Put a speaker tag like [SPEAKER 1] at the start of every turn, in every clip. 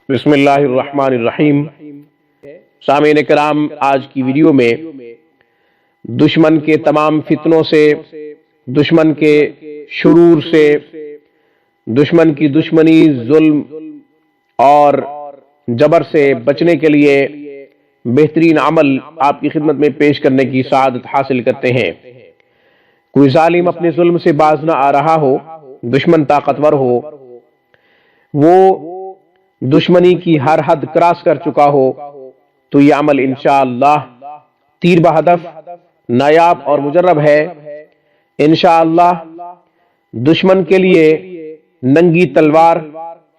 [SPEAKER 1] بسم اللہ الرحمن الرحیم۔ سامعین کرام، آج کی ویڈیو میں دشمن کے تمام فتنوں سے، دشمن کے شرور سے، دشمن کی دشمنی، ظلم اور جبر سے بچنے کے لیے بہترین عمل آپ کی خدمت میں پیش کرنے کی سعادت حاصل کرتے ہیں۔ کوئی ظالم اپنے ظلم سے باز نہ آ رہا ہو، دشمن طاقتور ہو، وہ دشمنی کی ہر حد کراس کر چکا ہو، تو یہ عمل انشاءاللہ تیر بہدف، نایاب اور مجرب ہے۔ انشاءاللہ دشمن کے لیے ننگی تلوار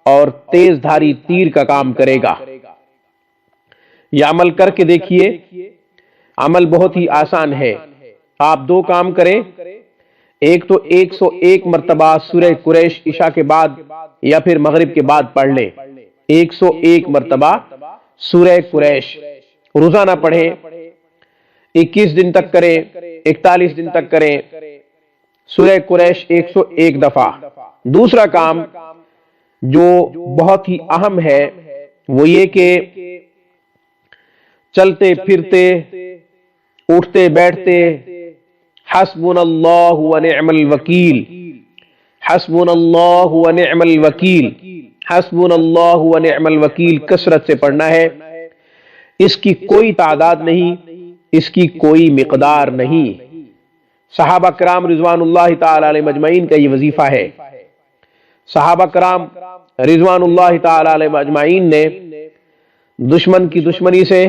[SPEAKER 1] اور تیز دھاری تیر کا کام کرے گا۔ یہ عمل کر کے دیکھیے۔ عمل بہت ہی آسان ہے۔ آپ دو کام کریں، ایک تو 101 مرتبہ سورہ قریش عشاء کے بعد یا پھر مغرب کے بعد پڑھ لیں۔ 101 مرتبہ سورہ قریش روزانہ پڑھیں، 21 دن تک کریں، 41 دن تک کریں، سورہ قریش 101 دفعہ۔ دوسرا کام جو بہت ہی اہم ہے وہ یہ کہ چلتے پھرتے، اٹھتے بیٹھتے حسبنا اللہ ونعم الوکیل، حسبنا اللہ ونعم الوکیل، حسبنا اللہ ونعم الوکیل کثرت سے پڑھنا ہے۔ اس کی کوئی تعداد نہیں، اس کی کوئی مقدار نہیں۔ صحابہ کرام رضوان اللہ تعالی علیہ مجمعین کا یہ وظیفہ ہے۔ صحابہ کرام رضوان اللہ تعالی علیہ مجمعین نے دشمن کی دشمنی سے،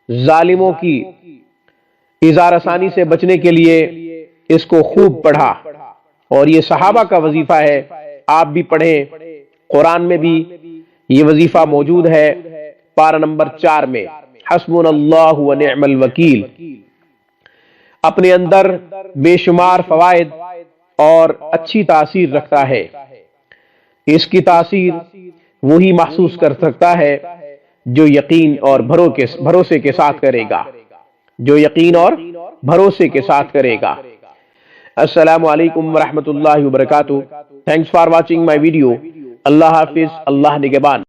[SPEAKER 1] ظالموں کی ایذا رسانی سے بچنے کے لیے اس کو خوب پڑھا، اور یہ صحابہ کا وظیفہ ہے۔ آپ بھی پڑھیں۔ قرآن میں بھی یہ وظیفہ موجود ہے، پارہ نمبر 4 میں، حسبنا اللہ ونعم الوکیل۔ اپنے اندر بے شمار فوائد اور اچھی تاثیر رکھتا ہے۔ اس کی تاثیر وہی محسوس کر سکتا ہے جو یقین اور بھروسے کے ساتھ کرے گا، جو یقین اور بھروسے کے ساتھ کرے گا۔ السلام علیکم ورحمۃ اللہ وبرکاتہ۔ Thanks for watching my video. اللہ حافظ، اللہ نگہبان۔